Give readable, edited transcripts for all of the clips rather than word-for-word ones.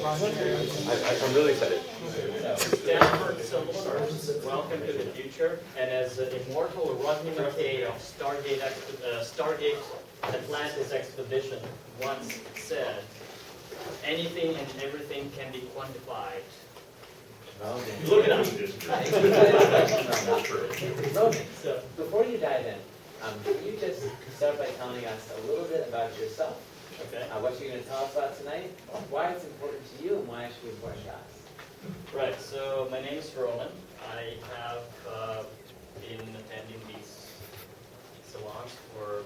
I'm really excited. Stanford Salon, welcome to the future. And as the immortal Rodney McKay of Stargate Atlantis Expedition once said, anything and everything can be quantified. Look it up. So before you dive in, can you just start by telling us a little bit about yourself? Okay. What you're going to tell us about tonight, why it's important to you, and why it should be important to us. Right, so my name is Roman. I have been attending these salons for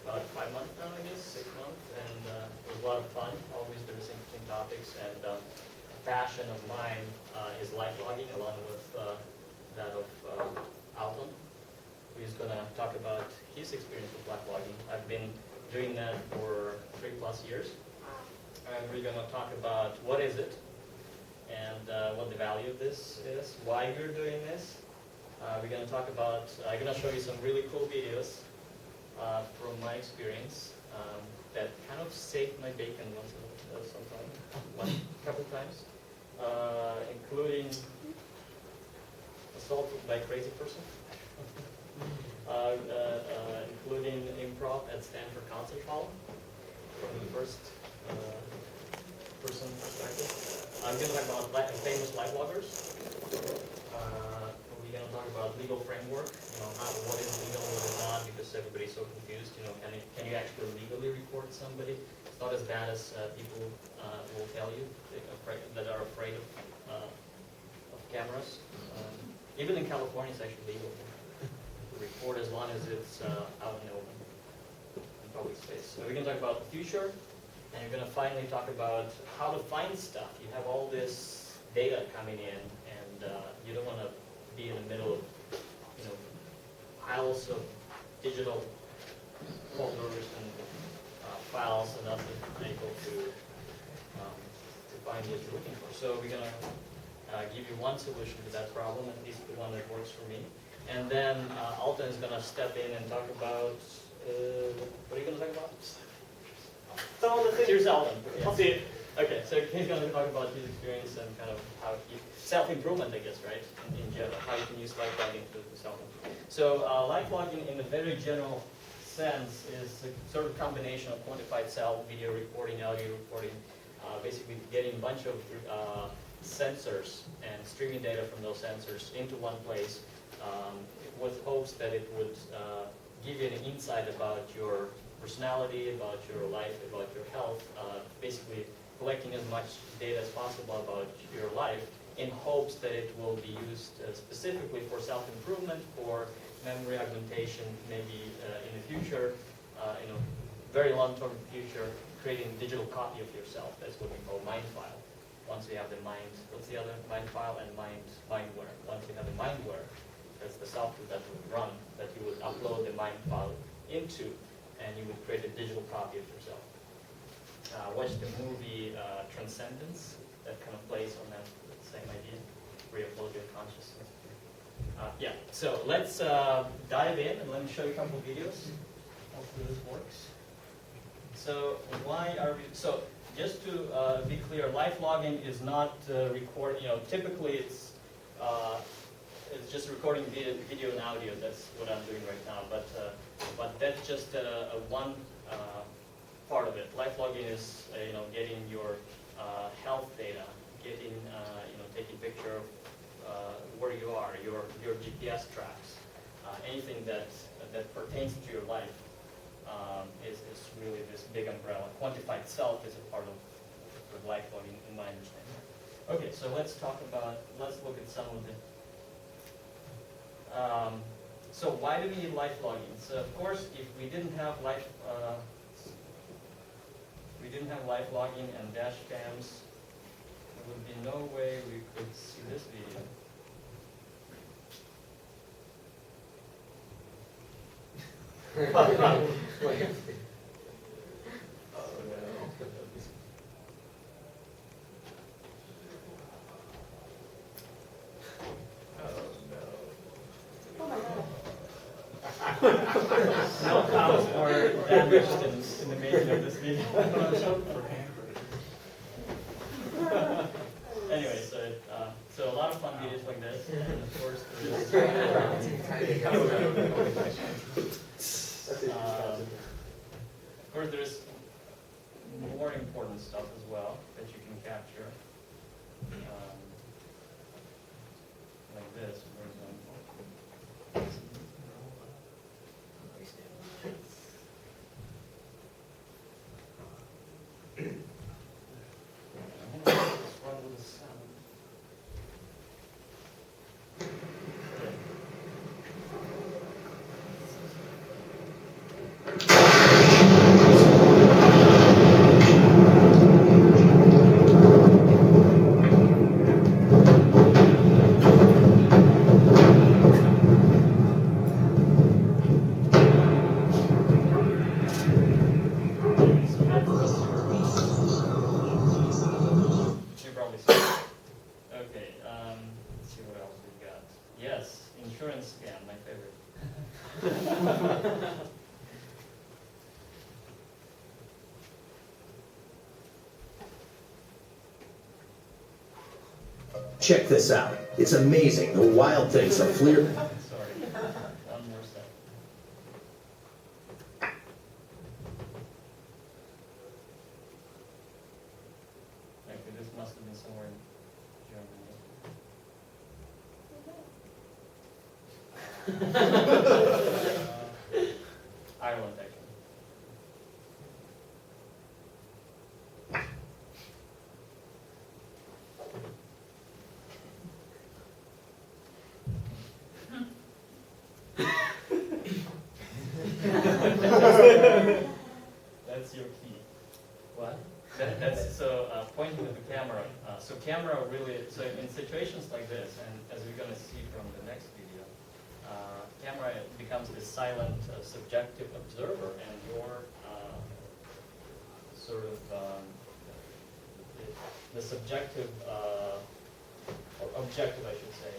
about 5 months now, I guess, 6 months, and it was a lot of fun. Always there's interesting topics, and a passion of mine is lifelogging, along with that of Alton, who's going to talk about his experience with lifelogging. I've been doing that for 3+ years, and we're going to talk about what is it, and what the value of this is, why we're doing this. We're going to talk about, I'm going to show you some really cool videos from my experience that kind of saved my bacon one couple times, including assault by a crazy person, including improv at Stanford Salon from the first person perspective. I'm going to talk about famous lifeloggers. We're going to talk about legal framework. What is legal, what is not, because everybody's so confused. Can you actually legally report somebody? It's not as bad as people will tell you that are afraid of cameras. Even in California, it's actually legal to report as long as it's out in the open, in public space. So we're going to talk about the future. And you're going to finally talk about how to find stuff. You have all this data coming in, and you don't want to be in the middle of, piles of digital folders and files and not able to find what you're looking for. So we're going to give you one solution to that problem, at least the one that works for me. And then Alton is going to step in and talk about, what are you going to talk about? Here's Alton. I'll see it. Okay, so he's going to talk about his experience and kind of how self-improvement, I guess, right, in general, how you can use lifelogging to self-improve. So lifelogging in a very general sense is a sort of combination of quantified self, video recording, audio recording, basically getting a bunch of sensors and streaming data from those sensors into one place with hopes that it would give you an insight about your personality, about your life, about your health, basically collecting as much data as possible about your life in hopes that it will be used specifically for self-improvement, for memory augmentation, maybe in the future, very long-term future, creating a digital copy of yourself. That's what we call mindfile. Once you have the mind, what's the other? Mindfile and mindware. Once you have the mindware, that's the software that would run, that you would upload the mindfile into, and you would create a digital copy of yourself. Watch the movie Transcendence, that kind of plays on that same idea, re-upload your consciousness. Yeah, so let's dive in and let me show you a couple of videos. Hopefully this works. So why are we, so just to be clear, lifelogging is not recording, typically it's just recording video and audio. That's what I'm doing right now, but that's just one part of it. Lifelogging is getting your health data, getting taking picture of where you are, your GPS tracks, anything that pertains to your life is really this big umbrella. Quantified self is a part of lifelogging, in my understanding. Okay, so let's look at some of the. So why do we need lifelogging? So of course, if we didn't have lifelogging and dash cams, there would be no way we could see this video. No cows were damaged in the making of this video. videos like this, and of course there's more important stuff as well that you can capture, like this, for example. Let's run with the sound. You probably see it. Okay, let's see what else we got. Yes, insurance scam, my favorite. Check this out. It's amazing the wild things a fleer. Sorry, one more step. Okay, this must have been somewhere in Germany. Ireland, actually. That's your key. What? That's so pointing at the camera. So camera really, so in situations like this, and as we're going to see from the next video, camera becomes the silent subjective observer, and your sort of the subjective or objective, I should say.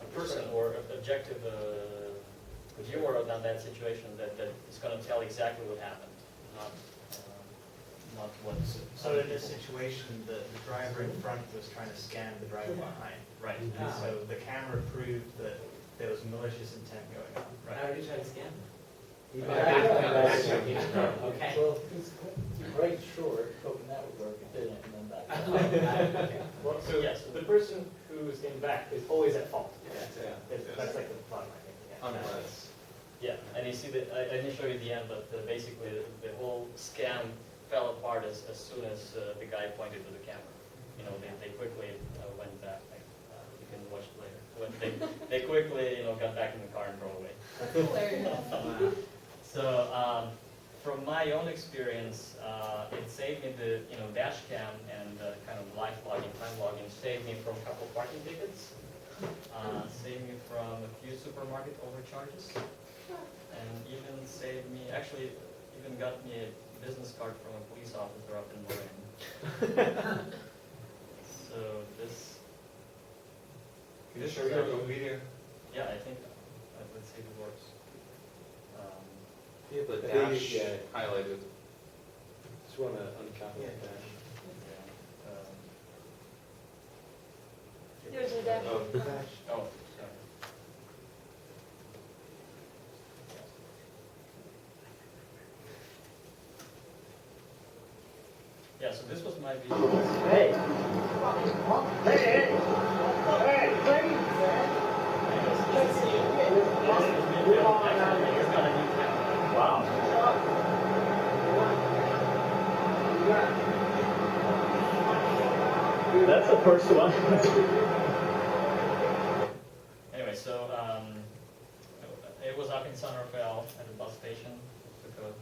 A person or objective viewer of that situation that is going to tell exactly what happened, not what's. So in this situation, the driver in front was trying to scam the driver behind. Right. And so the camera proved that there was malicious intent going on. Right. How did you try to scam them? Okay. Well, he's right short, hoping that would work, it didn't, and then back. Okay. Well, so Yes. the person who's in back is always at fault. Yeah. That's like the bottom, I think. Yeah. Yeah, and you see that I didn't show you the end, but basically the whole scam fell apart as soon as the guy pointed to the camera. You know, they quickly went back. Like, you can watch it later. When they quickly got back in the car and drove away. Wow. So from my own experience, it saved me the dash cam and kind of life logging, time logging saved me from a couple parking tickets, saved me from a few supermarket overcharges, and even saved me, actually even got me a business card from a police officer up in Marin. So this, Can you show me the video? yeah, I think, let's see if it works. You have the I think dash you- highlighted. Just want to uncap Yeah. it. Yeah, There's a dash. Oh. oh, sorry. Yeah, so this was my video. Hey! Hey! Hey, ladies, man! Let's see it. Wow. That's the first one. Anyway, so it was up in San Rafael at a bus station. Took a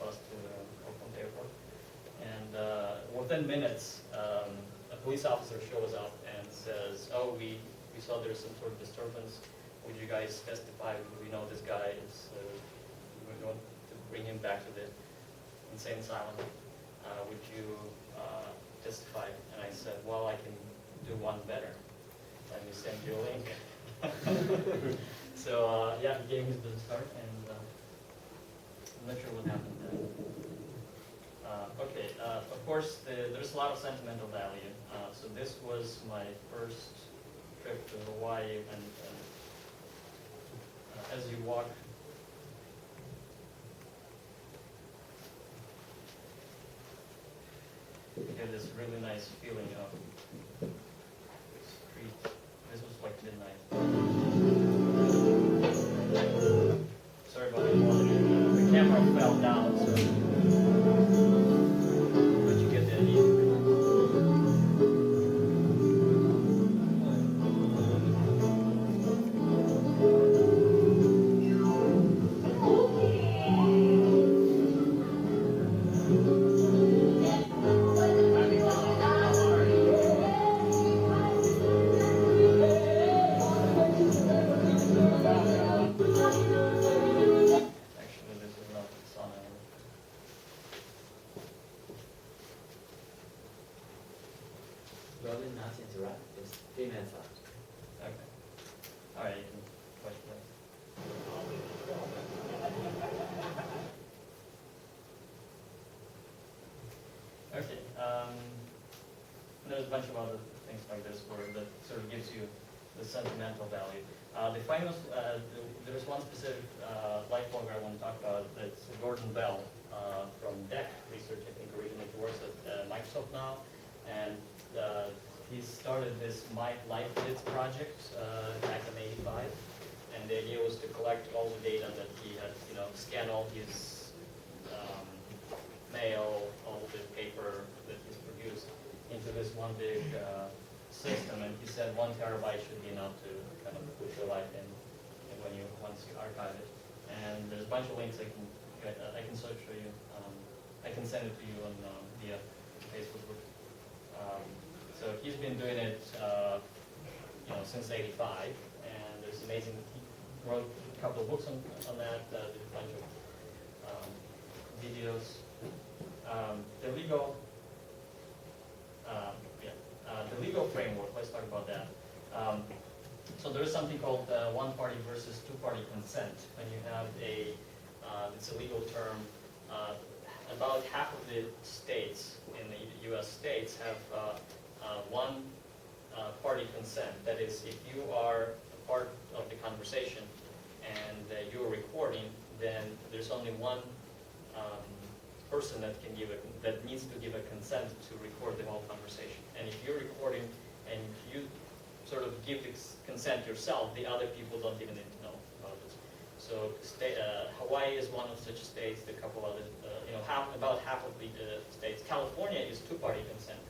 bus to Oakland Airport, and within minutes, a police officer shows up and says, "Oh, we saw there's some sort of disturbance. Would you guys testify? We know this guy is. We want to bring him back to the insane asylum. Would you testify?" And I said, "Well, I can do one better. Let me send you a link." So yeah, he gave me the start, and I'm not sure what happened then. Okay, of of course, there's a lot of sentimental value. So this was my first trip to Hawaii, and as you walk, you get this really nice feeling of street. This was like midnight. Sorry about the quality. The camera fell down, so but you get the idea. Actually, this is not the sun hour. Robin, not to interrupt, there's 3 minutes left. Okay. All right, you can question that. Okay. There's a bunch of other things like this where that sort of gives you the sentimental value. There's one specific lifelogger I want to talk about. That's Gordon Bell from DEC Research. I think originally he works at Microsoft now, and he started this MyLifeBits project back in '85, and the idea was to collect all the data that he had, scan all his mail, all the paper that he's produced into this one big system, and he said 1 terabyte should be enough to kind of put your life in once you archive it. And there's a bunch of links I can show you. I can send it to you on via Facebook group. So he's been doing it, since '85, and there's amazing. He wrote a couple of books on that. Did a bunch of videos. The legal framework. Let's talk about that. So there is something called one-party versus two-party consent. When you have it's a legal term. About half of the states in the U.S. states have one-party consent. That is, if you are a part of the conversation and you're recording, then there's only one person that needs to give a consent to record the whole conversation. And if you're recording and you sort of give the consent yourself, the other people don't even need to know about it. So Hawaii is one of such states. A couple other, about half of the states. California is two-party consent,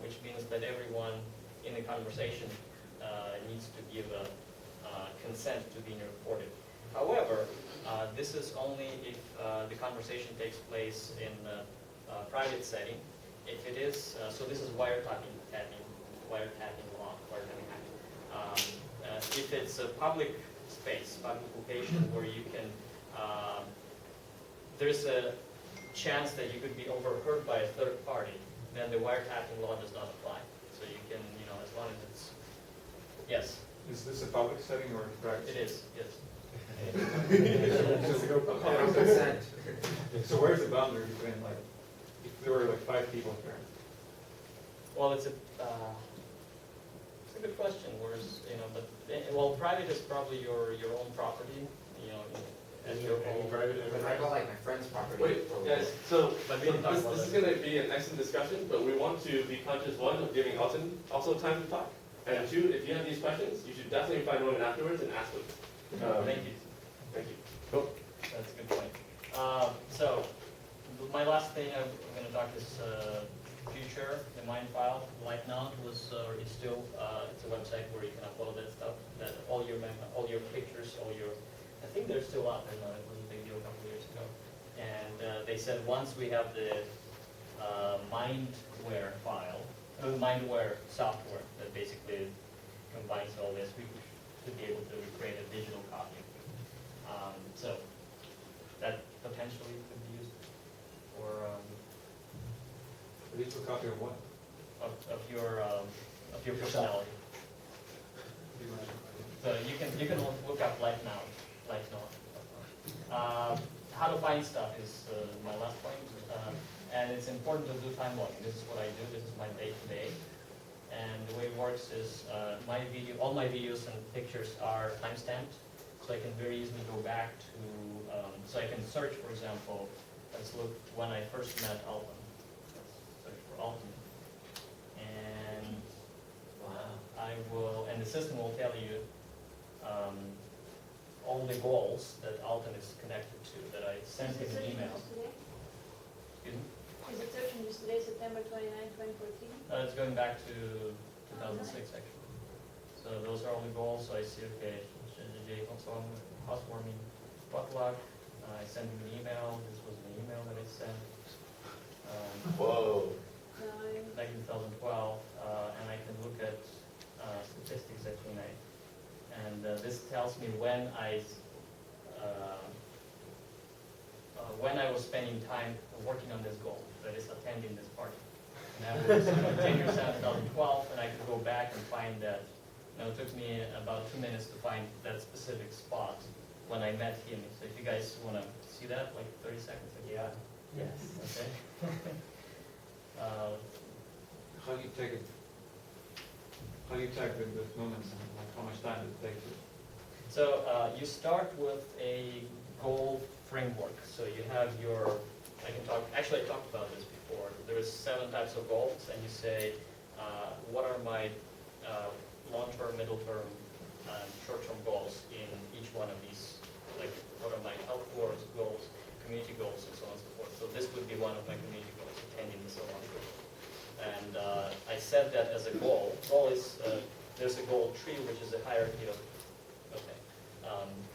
which means that everyone in the conversation needs to give a consent to being recorded. However, this is only if the conversation takes place in a private setting. If it is, so this is wiretapping law, wiretapping act. If it's a public space, public location where you can, there's a chance that you could be overheard by a third party, then the wiretapping law does not apply. So you can, as long as it's, yes. Is this a public setting or a private? It is, yes. Consent. So where's the boundary between, like, if there were like 5 people here? Well, it's a good question. Whereas, private is probably your own property, as your own. But I go like my friend's property. Wait, for- guys, so But we didn't talk about this is that. going to be an excellent discussion, but we want to be conscious, one, of giving Alton also time to talk, and two, if you have these questions, you should definitely find one afterwards and ask them. Thank you. Thank you. Cool. That's a good point. So, my last thing I'm going to talk is future, the mindfile. Lifenow is still it's a website where you can upload that stuff, that all your pictures, I think they're still up. It was a big deal a couple of years ago. And they said once we have the mindware file, mindware software that basically combines all this, we should be able to create a digital copy. So that potentially could be used for A digital copy of what? of your personality. So you can look up Life Now. how to find stuff is my last point. And it's important to do time logging. This is what I do. This is my day-to-day. And the way it works is all my videos and pictures are timestamped, so I can very easily go back to, so I can search, for example, let's look when I first met Alton. Let's search for Alton. And and the system will tell you all the goals that Alton is connected to, that I sent him an email. Excuse me? Is it searching just today, September 29, 2014? It's going back to 2006, actually. So those are all the goals. So I see, okay, housewarming, potluck. I sent him an email. This was an email that I sent. Whoa. Back in 2012. And I can look at statistics that he made. And this tells me when I was spending time working on this goal, that is attending this party. And that was 10 years out, 2012, and I could go back and find that. It took me about 2 minutes to find that specific spot when I met him. So if you guys want to see that, like 30 seconds. Yeah. Yes. Okay. How do you take it? How do you tag the moments and like how much time does it take to? So you start with a goal framework. So you have your, I talked about this before. There is 7 types of goals, and you say, what are my long-term, middle-term, and short-term goals in each one of these? Like, what are my health goals, community goals, and so on and so forth. So this would be one of my community goals, attending the Salon. And I set that as a goal. Goal is, there's a goal tree, which is a hierarchy of,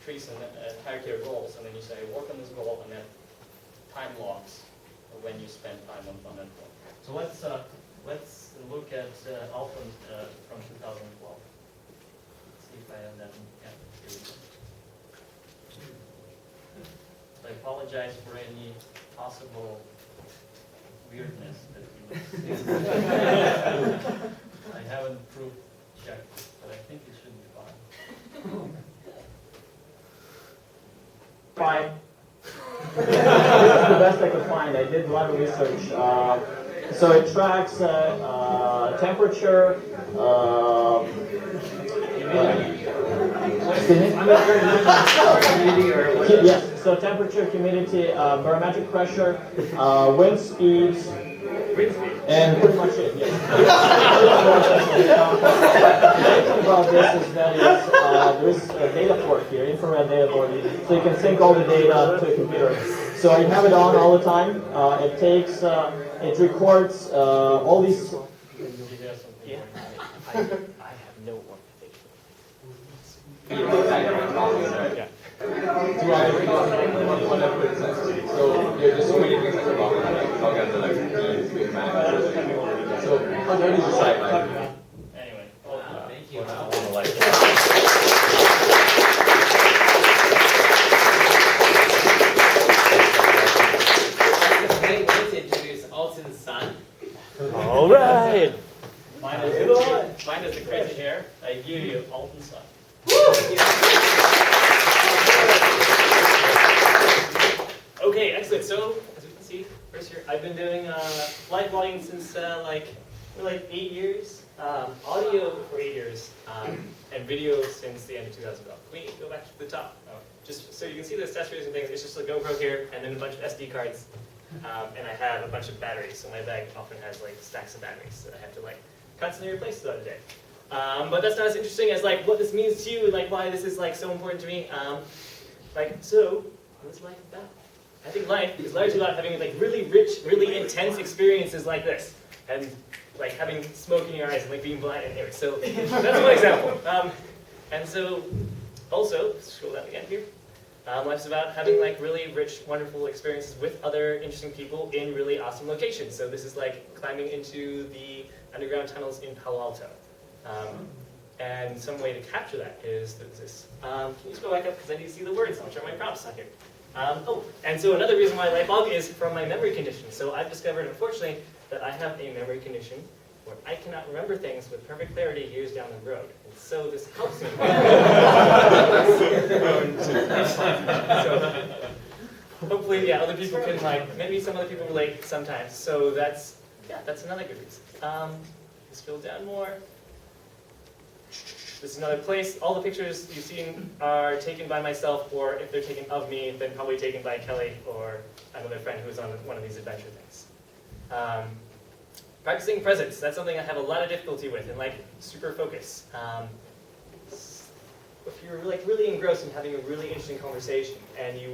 trees and hierarchy of goals, and then you say, work on this goal, and then time logs when you spend time on that goal. So let's look at Alton from 2012. Let's see if I have that. Yeah, here we go. So I apologize for any possible weirdness that you will see. I haven't proof checked, but I think it should be fine. Fine. This is the best I could find. I did a lot of research. So it tracks temperature, yes, so temperature, humidity, barometric pressure, wind speeds, and pretty much it, yes. The thing about this is that there is a data port here, infrared data port, so you can sync all the data to a computer. So you have it on all the time. It takes, it records all these. Yeah. I have no Yeah. So you're just waiting about how can the teams be managed. So how do you decide Anyway, thank you. That's a great way to introduce Alton's son. All right. mine is the crazy hair. I give you Alton's son. Okay, excellent. So, as you can see, first here, I've been doing lifelogging since like 8 years. Audio for 8 years, and video since the end of 2012. Can we go back to the top? Just so you can see the accessories and things. It's just a GoPro here, and then a bunch of SD cards, and I have a bunch of batteries. So my bag often has like stacks of batteries that I have to like constantly replace throughout the day. But that's not as interesting as like what this means to you, and like why this is like so important to me. So what's life about? I think life is largely about having like really rich, really intense experiences like this, and like having smoke in your eyes and like being blind. Anyway, so that's one example. And so also, scroll down again here. Life's about having like really rich, wonderful experiences with other interesting people in really awesome locations. So this is like climbing into the underground tunnels in Palo Alto. And some way to capture that is this. Can you scroll back up because I need to see the words, which are my prompts on here. And so another reason why I lifelog is from my memory condition. So I've discovered, unfortunately, that I have a memory condition where I cannot remember things with perfect clarity years down the road. And so this helps me. hopefully, yeah, other people can like, maybe some other people relate sometimes. So that's another good reason. Scroll down more. This is another place. All the pictures you've seen are taken by myself, or if they're taken of me, then probably taken by Kelly or another friend who's on one of these adventure things. Practicing presence. That's something I have a lot of difficulty with, and like super focus. If you're like really engrossed in having a really interesting conversation, and you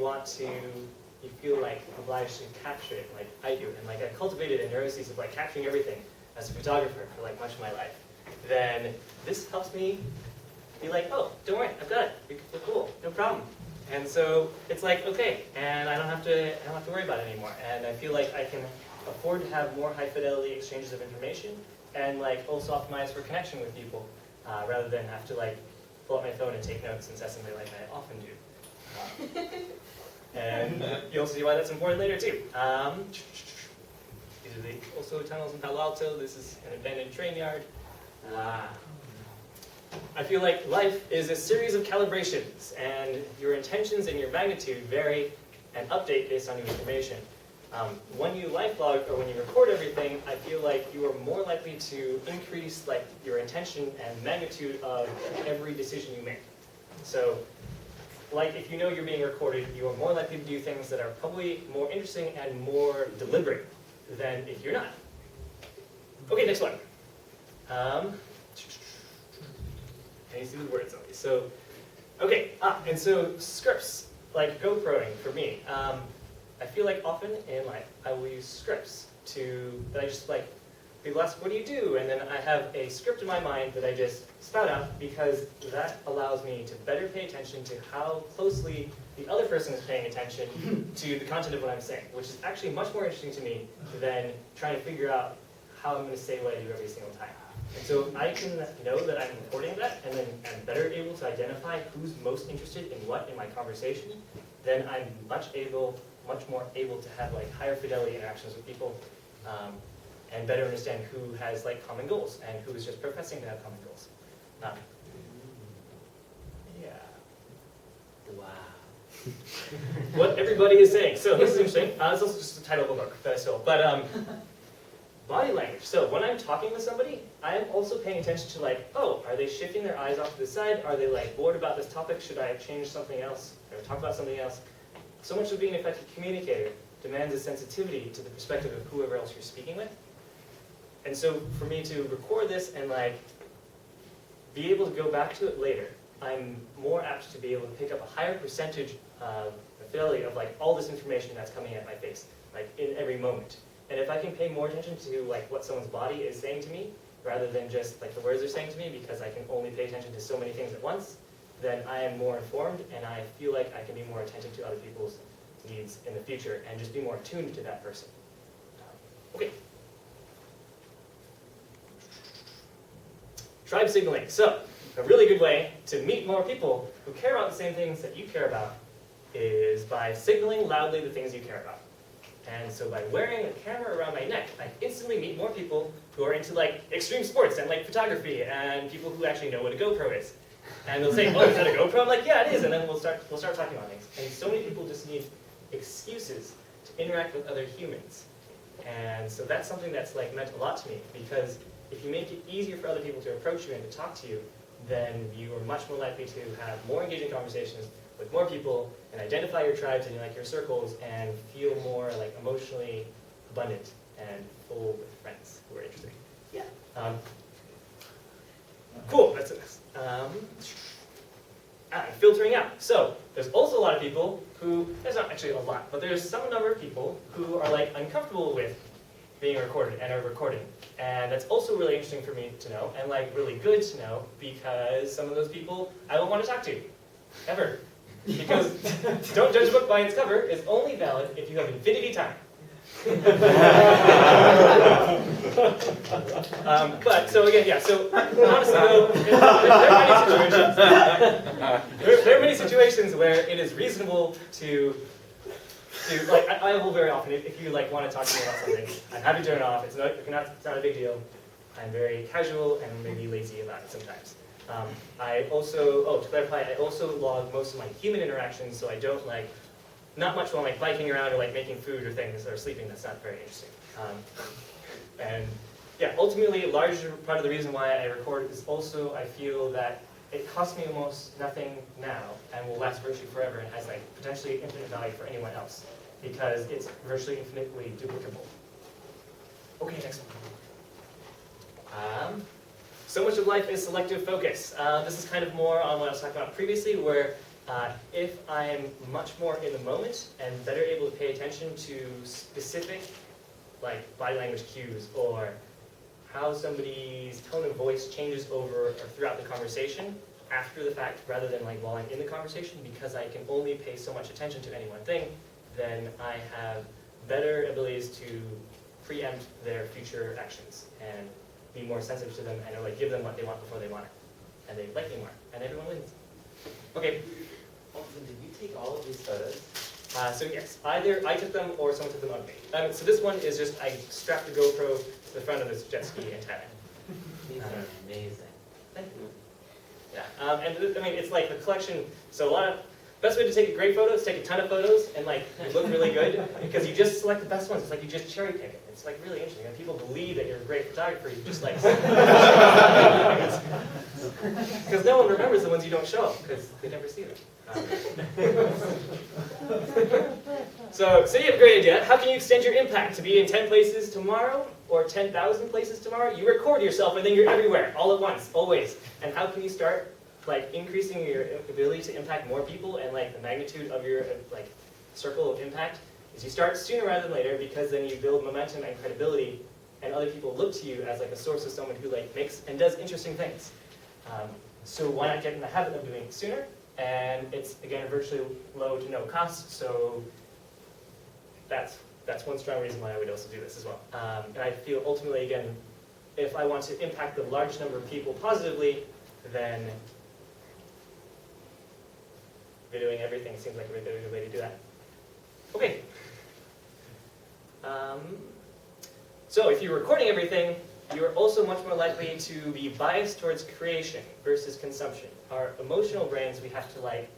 feel like obliged to capture it, like I do, and like I've cultivated a neuroses of like capturing everything as a photographer for like much of my life, then this helps me be like, oh, don't worry, I've got it. You're cool, no problem. And so it's like, okay, and I don't have to worry about it anymore. And I feel like I can afford to have more high fidelity exchanges of information, and like also optimize for connection with people, rather than have to like pull out my phone and take notes incessantly like I often do. And you'll see why that's important later too. These are also tunnels in Palo Alto. This is an abandoned train yard. I feel like life is a series of calibrations, and your intentions and your magnitude vary and update based on new information. When you life log or when you record everything, I feel like you are more likely to increase like your intention and magnitude of every decision you make. So, like if you know you're being recorded, you are more likely to do things that are probably more interesting and more deliberate than if you're not. Okay, next one. Can you see the words on these? So, okay, and so scripts, like GoProing for me. I feel like often in life I will use scripts that I just like, people ask, what do you do? And then I have a script in my mind that I just spout out, because that allows me to better pay attention to how closely the other person is paying attention to the content of what I'm saying, which is actually much more interesting to me than trying to figure out how I'm going to say what I do every single time. And so I can know that I'm recording that, and then I'm better able to identify who's most interested in what in my conversation. Then I'm much more able to have like higher fidelity interactions with people, and better understand who has like common goals and who is just professing to have common goals. Yeah. Wow. What everybody is saying. So this is interesting. It's also just the title of a book that I stole. But body language. So when I'm talking with somebody, I'm also paying attention to like, oh, are they shifting their eyes off to the side? Are they like bored about this topic? Should I change something else or talk about something else? So much of being an effective communicator demands a sensitivity to the perspective of whoever else you're speaking with. And so for me to record this and like be able to go back to it later, I'm more apt to be able to pick up a higher percentage of fidelity of like all this information that's coming at my face, like in every moment. And if I can pay more attention to like what someone's body is saying to me, rather than just like the words they're saying to me, because I can only pay attention to so many things at once, then I am more informed, and I feel like I can be more attentive to other people's needs in the future, and just be more attuned to that person. Okay. Tribe signaling. So, a really good way to meet more people who care about the same things that you care about is by signaling loudly the things you care about. And so by wearing a camera around my neck, I instantly meet more people who are into like extreme sports and like photography, and people who actually know what a GoPro is. And they'll say, oh, is that a GoPro? I'm like, yeah, it is. And then we'll start talking about things. And so many people just need excuses to interact with other humans. And so that's something that's like meant a lot to me, because if you make it easier for other people to approach you and to talk to you, then you are much more likely to have more engaging conversations with more people, and identify your tribes and like your circles, and feel more like emotionally abundant and full with friends who are interesting. Yeah. Cool. That's it. Filtering out. So there's also a lot of people who, there's not actually a lot, but there's some number of people who are like uncomfortable with being recorded and are recording. And that's also really interesting for me to know, and like really good to know, because some of those people I don't want to talk to, ever. Because don't judge a book by its cover is only valid if you have infinity time. But so again, yeah. So honestly, though, there are many situations where it is reasonable to like. I will very often, if you like want to talk to me about something, I'm happy to turn it off. It's not a big deal. I'm very casual and maybe lazy about it sometimes. I also, to clarify, I also log most of my human interactions, so I don't like not much while like biking around or like making food or things or sleeping. That's not very interesting. And yeah, ultimately, a large part of the reason why I record is also I feel that it costs me almost nothing now and will last virtually forever and has like potentially infinite value for anyone else because it's virtually infinitely duplicable. Okay, next one. So much of life is selective focus. This is kind of more on what I was talking about previously, where if I'm much more in the moment and better able to pay attention to specific like body language cues or how somebody's tone of voice changes over or throughout the conversation after the fact rather than like while I'm in the conversation, because I can only pay so much attention to any one thing, then I have better abilities to preempt their future actions and be more sensitive to them and like give them what they want before they want it. And they like me more, and everyone wins. Okay. Alton, did you take all of these photos? So yes, either I took them or someone took them of me. So this one is just I strapped the GoPro to the front of this jet ski in Thailand. These are amazing. Thank you. Yeah, and I mean it's like the collection. So best way to take a great photo is take a ton of photos and like look really good because you just select the best ones. It's like you just cherry pick it. It's like really interesting. And people believe that you're a great photographer. You just like because no one remembers the ones you don't show because they never see them. So you have a great idea. How can you extend your impact to be in 10 places tomorrow or 10,000 places tomorrow? You record yourself and then you're everywhere, all at once, always. And how can you start like increasing your ability to impact more people and like the magnitude of your like circle of impact? Is you start sooner rather than later because then you build momentum and credibility, and other people look to you as like a source of someone who like makes and does interesting things. So why not get in the habit of doing it sooner? And it's, again, virtually low to no cost, so that's one strong reason why I would also do this as well. And I feel ultimately, again, if I want to impact the large number of people positively, then videoing everything seems like a really good way to do that. Okay. So if you're recording everything, you're also much more likely to be biased towards creation versus consumption. Our emotional brains we have to like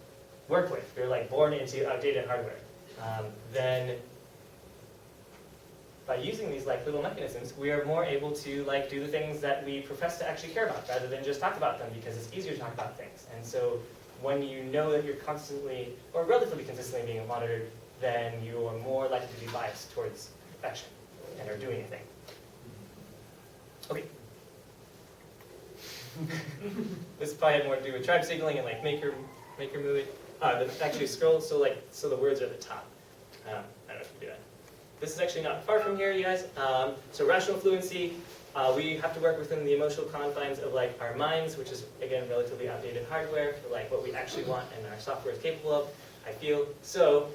work with. They're like born into outdated hardware. Then by using these like little mechanisms, we are more able to like do the things that we profess to actually care about rather than just talk about them because it's easier to talk about things. And so when you know that you're constantly or relatively consistently being monitored, then you are more likely to be biased towards action and are doing a thing. Okay. This probably had more to do with tribe signaling and like maker movement. Actually scroll so the words are at the top. I don't know if you do that. This is actually not far from here, you guys. So rational fluency, we have to work within the emotional confines of like our minds, which is again relatively outdated hardware for like what we actually want and our software is capable of. I feel so.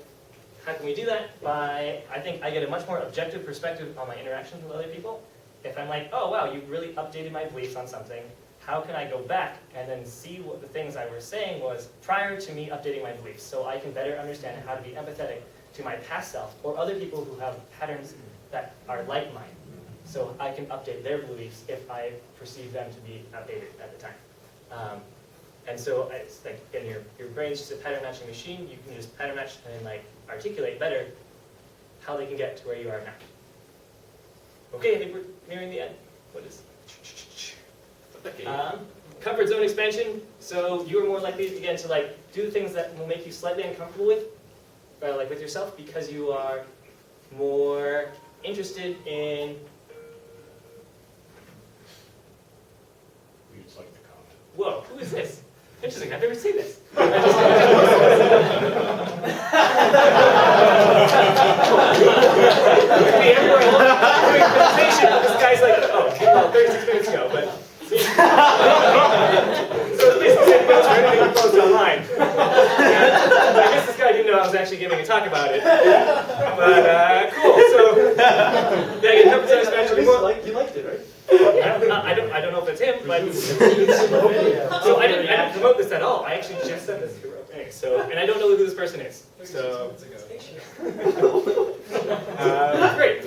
How can we do that? By I think I get a much more objective perspective on my interactions with other people. If I'm like, oh wow, you really updated my beliefs on something, how can I go back and then see what the things I was saying was prior to me updating my beliefs, so I can better understand how to be empathetic to my past self or other people who have patterns that are like mine. So I can update their beliefs if I perceive them to be outdated at the time. And so it's like, again, your brain's just a pattern matching machine. You can just pattern match and then like articulate better how they can get to where you are now. Okay, I think we're nearing the end. What is? Comfort zone expansion. So you are more likely again to like do things that will make you slightly uncomfortable with, like with yourself, because you are more interested in. We just like to comment. Whoa, who is this? Interesting. I've never seen this. Okay, everyone, doing presentation. This guy's like, oh, well, 36 minutes ago, but. So this is it, but everything you post online. I guess this guy didn't know I was actually giving a talk about it. But cool. So yeah, you have to expansion. You liked it, right? I don't know if it's him, but so I didn't promote this at all. I actually just sent this to her. Anyway, so and I don't know who this person is. So great.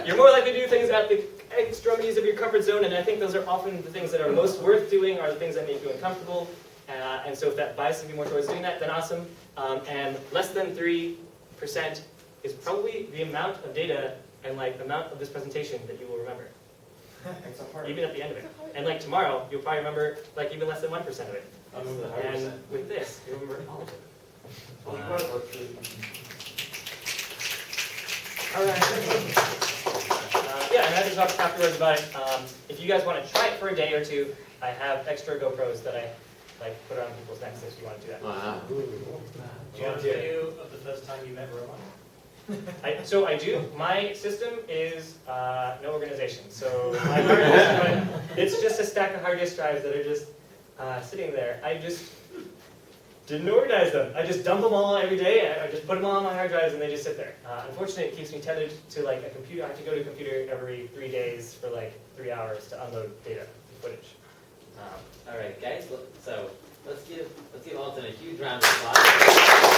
You're more likely to do things at the extremities of your comfort zone, and I think those are often the things that are most worth doing, are the things that make you uncomfortable. And so if that biases me more towards doing that, then awesome. And less than 3% is probably the amount of data and like amount of this presentation that you will remember. It's a hard. Even at the end of it. And like tomorrow, you'll probably remember like even less than 1% of it. I'll move the 100%. And with this, you'll remember all of it. All right. Yeah, and I have to talk afterwards about it. If you guys want to try it for a day or two, I have extra GoPros that I like put around people's necks if you want to do that. Wow. Do you have a video of the first time you met Roman? So I do. My system is no organization. So my hard disk drive, it's just a stack of hard disk drives that are just sitting there. I just didn't organize them. I just dump them all every day. I just put them all on my hard drives and they just sit there. Unfortunately, it keeps me tethered to like a computer. I have to go to a computer every 3 days for like 3 hours to unload data footage. All right, guys. So let's give Alton a huge round of applause.